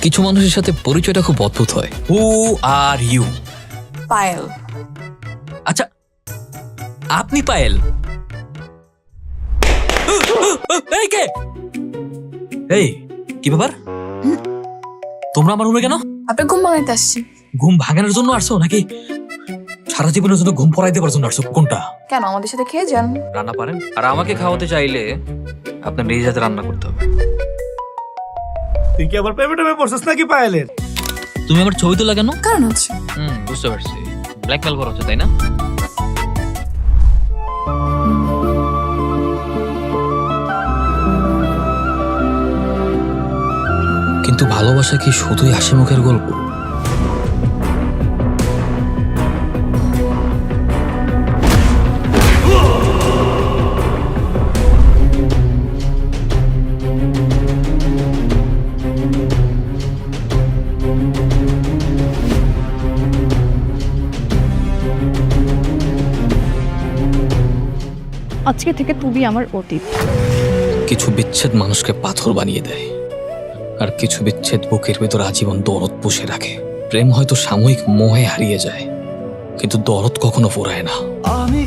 কিছু মানুষের সাথে পরিচয়টা খুব অদ্ভুত হয়। হু আর ইউ? পায়েল। আচ্ছা, আপনি পায়েল? এই কে? এই কি ব্যাপার? তোমরা আমার রুমে কেন? আপনার ঘুম ভাঙাইতে আসছি। ঘুম ভাঙানোর জন্য আসছো নাকি সারা জীবনের জন্য ঘুম পড়াই দেবার জন্য আসছো? কোনটা? কেন, আমাদের সাথে খেয়ে যান। রান্না পারেন? আর আমাকে খাওয়াতে চাইলে আপনার নিজের হাতে রান্না করতে হবে। তুই কি আবার প্রেমে পড়ছিস নাকি পায়েলের? তুমি আমার ছবি তোলা কেন? কারণ হচ্ছে বুঝতে পারছি, ব্ল্যাকমেল করা হচ্ছে তাই না? কিন্তু ভালোবাসা কি শুধুই হাসি মুখের গল্প? আজকে থেকে তুমি আমার অতীত। কিছু বিচ্ছেদ মানুষকে পাথর বানিয়ে দেয়, আর কিছু বিচ্ছেদ বুকের ভেতর আজীবন দরদ পুষে রাখে। প্রেম হয়তো সাময়িক মোহে হারিয়ে যায়, কিন্তু দরদ কখনো ফুরায় না। আমি